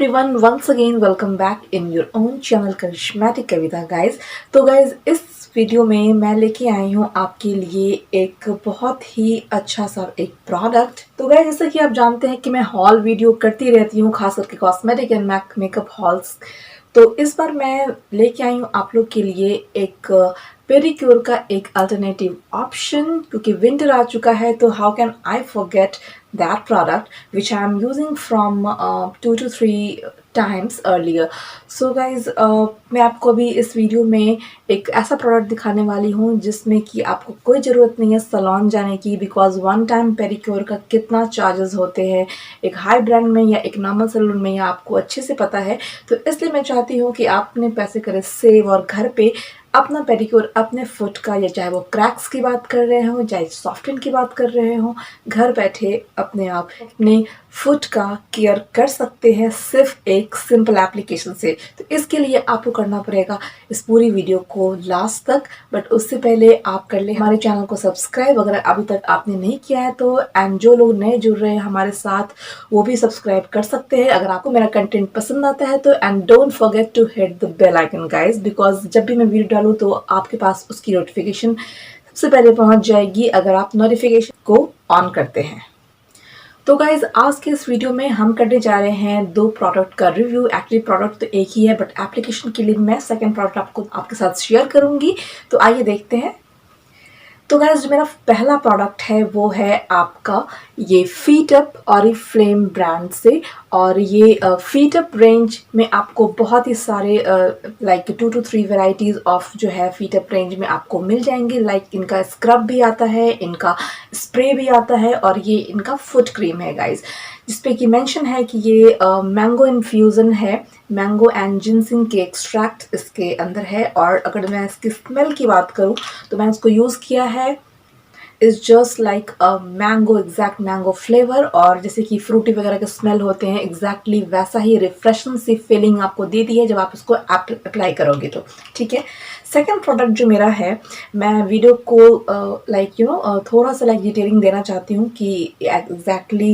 everyone, once again welcome back in your own channel charismatic Kavita guys. तो guys इस video में मैं लेके आई हूँ आपके लिए एक बहुत ही अच्छा सा एक प्रोडक्ट। तो गाइज जैसा कि आप जानते हैं कि मैं हॉल वीडियो करती रहती हूँ, खास करके कॉस्मेटिक एंड मेकअप हॉल्स। तो इस बार मैं लेके आई हूँ आप लोग के लिए एक पेडिक्योर का एक अल्टरनेटिव ऑप्शन, क्योंकि विंटर आ चुका है। तो how can I forget that product which I am using from 2 to 3 times earlier. So guys, मैं आपको अभी इस वीडियो में एक ऐसा प्रोडक्ट दिखाने वाली हूँ जिसमें कि आपको कोई ज़रूरत नहीं है सैलून जाने की, बिकॉज वन टाइम पेडिक्योर का कितना चार्जेस होते हैं एक हाई ब्रांड में या एक नॉर्मल सैलून में, या आपको अच्छे से पता है। तो इसलिए मैं चाहती हूँ कि आप अपने पैसे करें सेव और घर पे अपना पेडिक्योर अपने फुट का, या चाहे वो क्रैक्स की बात कर रहे हो चाहे सॉफ्टन की बात कर रहे हो, घर बैठे अपने आप अपने फुट का केयर कर सकते हैं सिर्फ एक सिंपल एप्लीकेशन से। तो इसके लिए आपको करना पड़ेगा इस पूरी वीडियो को लास्ट तक, बट उससे पहले आप कर ले हमारे चैनल को सब्सक्राइब अगर अभी तक आपने नहीं किया है तो। एंड जो लोग नए जुड़ रहे हैं हमारे साथ वो भी सब्सक्राइब कर सकते हैं अगर आपको मेरा कंटेंट पसंद आता है तो। And don't forget to hit the bell icon guys, because जब भी मैं वीडियो डालूँ तो आपके पास उसकी नोटिफिकेशन सबसे पहले पहुंच जाएगी अगर आप नोटिफिकेशन को ऑन करते हैं। तो गाइज आज के इस वीडियो में हम करने जा रहे हैं दो प्रोडक्ट का रिव्यू। एक्चुअली प्रोडक्ट तो एक ही है, बट एप्लीकेशन के लिए मैं सेकंड प्रोडक्ट आपके साथ शेयर करूंगी। तो आइए देखते हैं। तो गाइज जो मेरा पहला प्रोडक्ट है वो है आपका ये फीट अप ऑरिफ्लेम ब्रांड से। और ये फीट अप रेंज में आपको बहुत ही सारे लाइक 2 to 3 वेराइटीज़ ऑफ जो है फीट अप रेंज में आपको मिल जाएंगे। लाइक इनका स्क्रब भी आता है, इनका स्प्रे भी आता है, और ये इनका फुट क्रीम है गाइज, जिसपे कि मेंशन है कि ये मैंगो इन्फ्यूज़न है, मैंगो एंड जिनसिंग के एक्सट्रैक्ट इसके अंदर है। और अगर मैं इसकी स्मेल की बात करूँ तो मैंने इसको यूज़ किया है, is just like a mango, exact mango flavour. और जैसे कि फ्रूटी वगैरह के स्मेल होते हैं एग्जैक्टली वैसा ही रिफ्रेशिंग सी फीलिंग आपको दे दी है जब आप इसको अप्लाई करोगे तो। ठीक है, सेकंड प्रोडक्ट जो मेरा है, मैं वीडियो को थोड़ा सा लाइक डिटेलिंग देना चाहती हूँ कि एग्जैक्टली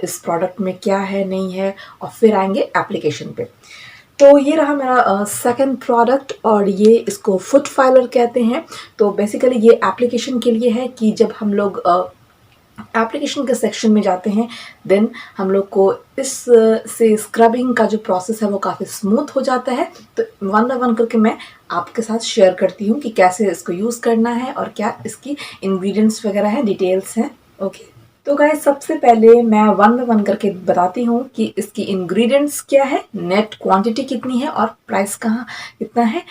इस प्रोडक्ट में क्या है नहीं है, और फिर आएंगे एप्लीकेशन पे। तो ये रहा मेरा सेकंड प्रोडक्ट, और ये इसको फुट फाइलर कहते हैं। तो बेसिकली ये एप्लीकेशन के लिए है कि जब हम लोग एप्लीकेशन के सेक्शन में जाते हैं देन हम लोग को इस से स्क्रबिंग का जो प्रोसेस है वो काफ़ी स्मूथ हो जाता है। तो वन बाय वन करके मैं आपके साथ शेयर करती हूँ कि कैसे इसको यूज़ करना है और क्या इसकी इंग्रेडिएंट्स वगैरह हैं, डिटेल्स हैं। ओके, तो गाइस सबसे पहले मैं वन बाय वन करके बताती हूँ कि इसकी इंग्रेडिएंट्स क्या है, नेट क्वांटिटी कितनी है और प्राइस कितना है,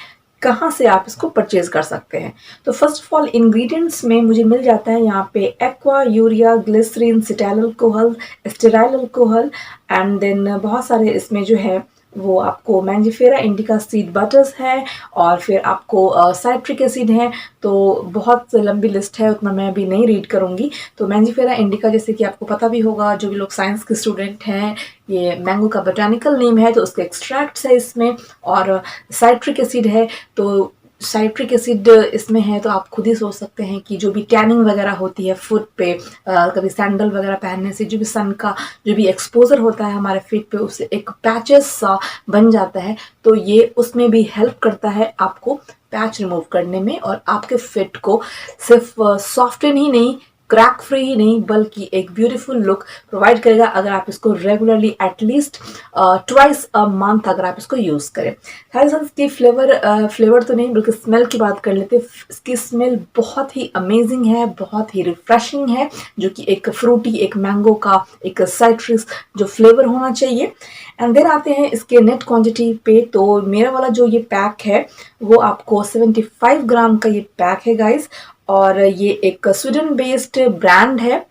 कहाँ से आप इसको परचेज कर सकते हैं। तो फर्स्ट ऑफ ऑल इंग्रेडिएंट्स में मुझे मिल जाता है यहाँ पे aqua, urea, glycerin, cetyl alcohol, stearyl alcohol, and then बहुत सारे इसमें जो है वो आपको मैंजिफेरा इंडिका सीड बटर्स है, और फिर आपको साइट्रिक एसिड है। तो बहुत लंबी लिस्ट है, उतना मैं अभी नहीं रीड करूँगी। तो मैंजिफेरा इंडिका जैसे कि आपको पता भी होगा, जो भी लोग साइंस के स्टूडेंट हैं, ये मैंगो का बोटानिकल नेम है, तो उसके एक्सट्रैक्ट्स है इसमें। और साइट्रिक एसिड है, तो साइट्रिक एसिड इसमें है तो आप खुद ही सोच सकते हैं कि जो भी टैनिंग वगैरह होती है फुट पे, कभी सैंडल वगैरह पहनने से जो भी सन का जो भी एक्सपोजर होता है हमारे फीट पे, उससे एक पैचेस सा बन जाता है। तो ये उसमें भी हेल्प करता है आपको पैच रिमूव करने में, और आपके फिट को सिर्फ सॉफ्टन ही नहीं, क्रैक फ्री ही नहीं, बल्कि एक ब्यूटीफुल लुक प्रोवाइड करेगा अगर आप इसको regularly at least twice a month अगर आप इसको यूज़ करें। साथ ही साथ इसकी फ्लेवर तो नहीं बल्कि स्मेल की बात कर लेते। इसकी स्मेल बहुत ही अमेजिंग है, बहुत ही रिफ्रेशिंग है, जो कि एक फ्रूटी, एक मैंगो का एक साइट्रस जो फ्लेवर होना चाहिए। एंड देन आते हैं इसके नेट क्वांटिटी पे। तो मेरा वाला जो ये पैक है वो आपको 75 ग्राम का ये पैक है गाइज, और ये एक स्वीडन बेस्ड ब्रांड है।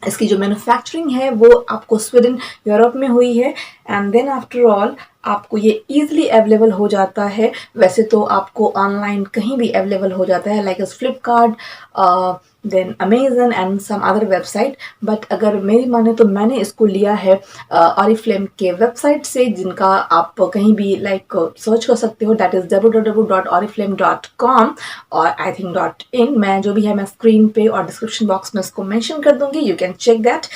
इसकी जो मैन्युफैक्चरिंग है वो आपको स्वीडन यूरोप में हुई है। एंड देन आफ्टर ऑल आपको ये ईजिली अवेलेबल हो जाता है। वैसे तो आपको ऑनलाइन कहीं भी अवेलेबल हो जाता है, like Flipkart, then Amazon and some other website. But अगर मेरी माने तो मैंने इसको लिया है ऑरिफ्लेम के वेबसाइट से, जिनका आप कहीं भी लाइक सर्च कर सकते हो, दैट इज़ www.oriflame.com और आई थिंक .in। मैं जो भी है मैं स्क्रीन पे और डिस्क्रिप्शन बॉक्स में इसको मेंशन कर दूंगी, you can check that.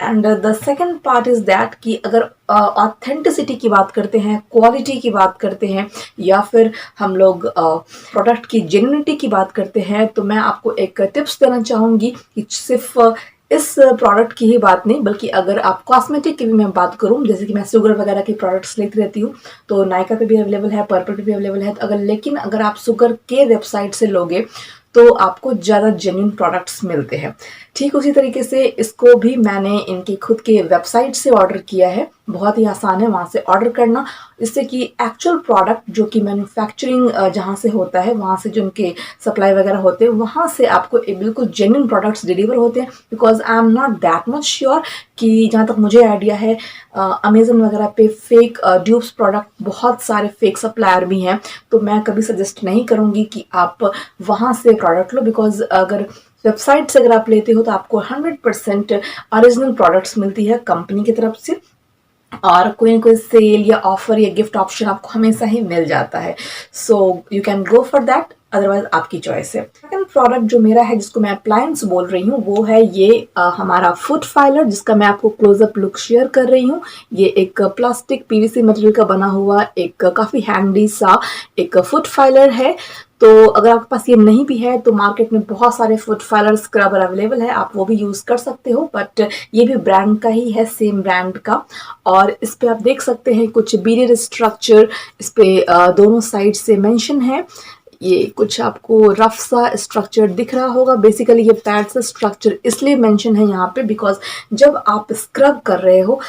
And the second part is that कि अगर ऑथेंटिसिटी की बात करते हैं, क्वालिटी की बात करते हैं, या फिर हम लोग प्रोडक्ट की जेन्युइनिटी की बात करते हैं, तो मैं आपको एक टिप्स देना चाहूँगी कि सिर्फ इस प्रोडक्ट की ही बात नहीं, बल्कि अगर आप कॉस्मेटिक की भी मैं बात करूं, जैसे कि मैं शुगर वगैरह के प्रोडक्ट्स लेती रहती हूँ, तो नायका पे भी अवेलेबल है, पर्पल पे भी अवेलेबल है। तो लेकिन अगर आप शुगर के वेबसाइट से लोगे तो आपको ज़्यादा जेन्युइन प्रोडक्ट्स मिलते हैं। ठीक उसी तरीके से इसको भी मैंने इनकी खुद के वेबसाइट से ऑर्डर किया है। बहुत ही आसान है वहाँ से ऑर्डर करना, इससे कि एक्चुअल प्रोडक्ट जो कि मैन्युफैक्चरिंग जहाँ से होता है, वहाँ से जो उनके सप्लाई वगैरह होते हैं, वहाँ से आपको एक बिल्कुल जेन्युइन प्रोडक्ट्स डिलीवर होते हैं। Because I am not that much sure कि जहाँ तक मुझे आइडिया है, अमेजन वगैरह पे फेक ड्यूब्स प्रोडक्ट, बहुत सारे फेक सप्लायर भी हैं, तो मैं कभी सजेस्ट नहीं करूँगी कि आप वहाँ से प्रोडक्ट लो। बिकॉज अगर वेबसाइट से अगर आप लेते हो तो आपको 100% ओरिजिनल प्रोडक्ट्स मिलती है कंपनी की तरफ से, और कोई ना कोई सेल या ऑफर या गिफ्ट ऑप्शन आपको हमेशा ही मिल जाता है। So you can go for that, otherwise आपकी चॉइस है। सेकंड प्रोडक्ट जो मेरा है, जिसको मैं अप्लायंस बोल रही हूँ, वो है ये हमारा फुट फाइलर, जिसका मैं आपको क्लोजअप लुक शेयर कर रही हूँ। ये एक प्लास्टिक पीवीसी मटेरियल का बना हुआ एक काफ़ी हैंडी सा एक फुट फाइलर है। तो अगर आपके पास ये नहीं भी है तो मार्केट में बहुत सारे फुट फाइलर स्क्रबर अवेलेबल है, आप वो भी यूज़ कर सकते हो, बट ये भी ब्रांड का ही है, सेम ब्रांड का। और इस पे आप देख सकते हैं कुछ बीडेड स्ट्रक्चर इस पे दोनों साइड से मेंशन है। ये कुछ आपको रफ सा स्ट्रक्चर दिख रहा होगा। बेसिकली ये पैड सा स्ट्रक्चर इसलिए मेंशन है यहाँ पे बिकॉज जब आप स्क्रब कर रहे हो,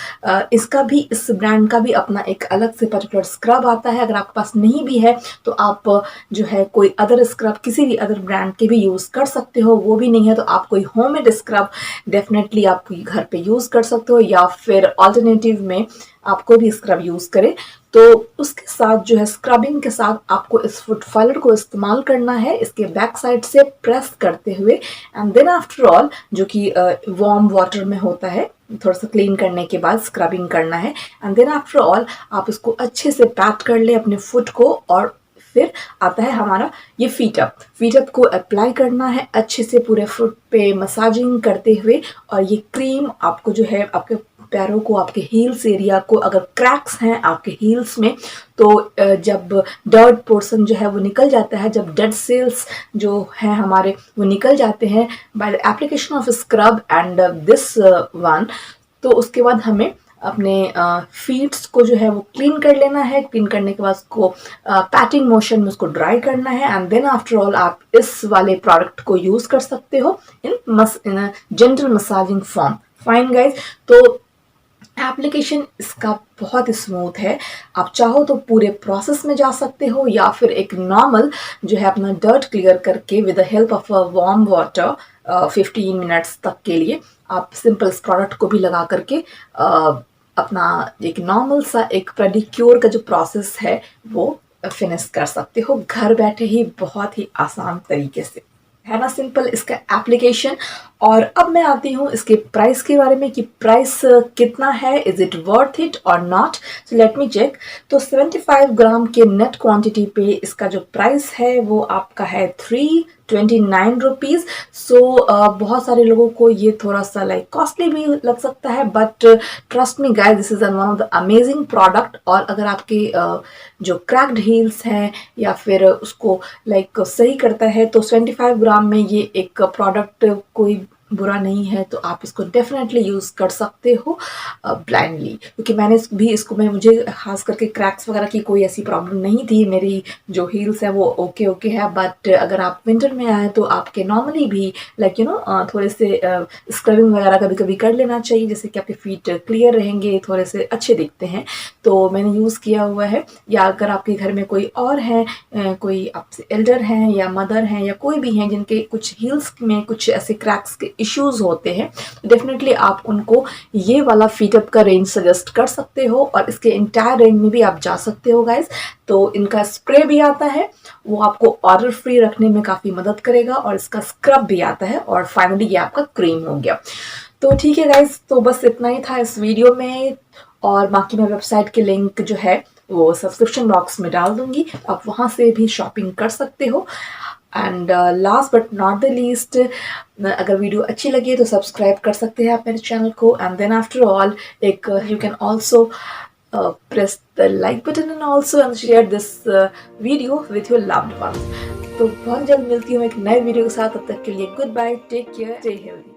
इसका भी, इस ब्रांड का भी अपना एक अलग से पर्टिकुलर स्क्रब आता है। अगर आपके पास नहीं भी है तो आप जो है कोई अदर स्क्रब किसी भी अदर ब्रांड के भी यूज़ कर सकते हो। वो भी नहीं है तो आप कोई होममेड स्क्रब डेफिनेटली आप घर पे यूज़ कर सकते हो, या फिर ऑल्टरनेटिव में आपको भी स्क्रब यूज़ करें। तो उसके साथ जो है, स्क्रबिंग के साथ आपको इस फुट फाइलर को इस्तेमाल करना है इसके बैक साइड से प्रेस करते हुए, एंड देन आफ्टर ऑल, जो कि वार्म वाटर में होता है, थोड़ा सा क्लीन करने के बाद स्क्रबिंग करना है, एंड देन आफ्टर ऑल आप इसको अच्छे से पैट कर ले अपने फुट को। और फिर आता है हमारा ये फीट अप को अप्लाई करना है अच्छे से पूरे फुट पे मसाजिंग करते हुए। और ये क्रीम आपको जो है आपके पैरों को, आपके हील्स एरिया को, अगर क्रैक्स हैं आपके हील्स में, तो जब डर्ट पोर्शन जो है वो निकल जाता है, जब डेड सेल्स जो है हमारे वो निकल जाते हैं by the application of scrub and this one, तो उसके बाद हमें अपने फीट्स को जो है वो क्लीन कर लेना है। क्लीन करने के बाद उसको पैटिंग मोशन में उसको ड्राई करना है, एंड देन आफ्टर ऑल आप इस वाले प्रोडक्ट को यूज़ कर सकते हो in gentle massaging form. Fine guys, तो एप्लीकेशन इसका बहुत स्मूथ है। आप चाहो तो पूरे प्रोसेस में जा सकते हो, या फिर एक नॉर्मल जो है अपना डर्ट क्लियर करके with the help of a warm water 15 minutes तक के लिए आप सिंपल इस प्रोडक्ट को भी लगा करके अपना एक नॉर्मल सा एक पेडिक्योर का जो प्रोसेस है वो फिनिश कर सकते हो घर बैठे ही, बहुत ही आसान तरीके से, है ना। सिंपल इसका एप्लीकेशन। और अब मैं आती हूँ इसके प्राइस के बारे में कि प्राइस कितना है, इज इट वर्थ इट और not. So let me check. तो 75 ग्राम के नेट क्वांटिटी पे इसका जो प्राइस है वो आपका है 329 रुपीज़। सो बहुत सारे लोगों को ये थोड़ा सा लाइक कॉस्टली भी लग सकता है, but trust me guys, this is one of the amazing product. और अगर आपके जो क्रैक्ड हील्स हैं या फिर उसको लाइक सही करता है, तो 75 ग्राम में ये एक प्रोडक्ट कोई बुरा नहीं है, तो आप इसको डेफिनेटली यूज़ कर सकते हो ब्लाइंडली। क्योंकि मैंने मुझे खास करके क्रैक्स वगैरह की कोई ऐसी प्रॉब्लम नहीं थी, मेरी जो हील्स है वो ओके है। बट अगर आप विंटर में आए तो आपके नॉर्मली भी लाइक थोड़े से स्क्रबिंग वगैरह कभी कभी कर लेना चाहिए, जिससे कि आपके फीट क्लियर रहेंगे, थोड़े से अच्छे दिखते हैं। तो मैंने यूज़ किया हुआ है। या अगर आपके घर में कोई और है, कोई आपसे एल्डर हैं या मदर हैं या कोई भी हैं जिनके कुछ हील्स में कुछ ऐसे क्रैक्स के इश्यूज होते हैं, तो डेफिनेटली आप उनको ये वाला फीटअप का रेंज सजेस्ट कर सकते हो। और इसके इंटायर रेंज में भी आप जा सकते हो गाइज। तो इनका स्प्रे भी आता है, वो आपको ऑर्डर फ्री रखने में काफ़ी मदद करेगा, और इसका स्क्रब भी आता है, और फाइनली ये आपका क्रीम हो गया। तो ठीक है गाइज, तो बस इतना ही था इस वीडियो में। और बाकी मैं वेबसाइट के लिंक जो है वो सब्सक्रिप्शन बॉक्स में डाल दूंगी, आप वहाँ से भी शॉपिंग कर सकते हो। And last but not the least, अगर वीडियो अच्छी लगी तो सब्सक्राइब कर सकते हैं आप मेरे चैनल को। एंड देन आफ्टर ऑल एक you can also press the like button and also and share this video with your loved ones। तो बहुत जल्द मिलती हूँ एक नए वीडियो के साथ, तब तक के लिए good bye, take care, stay healthy.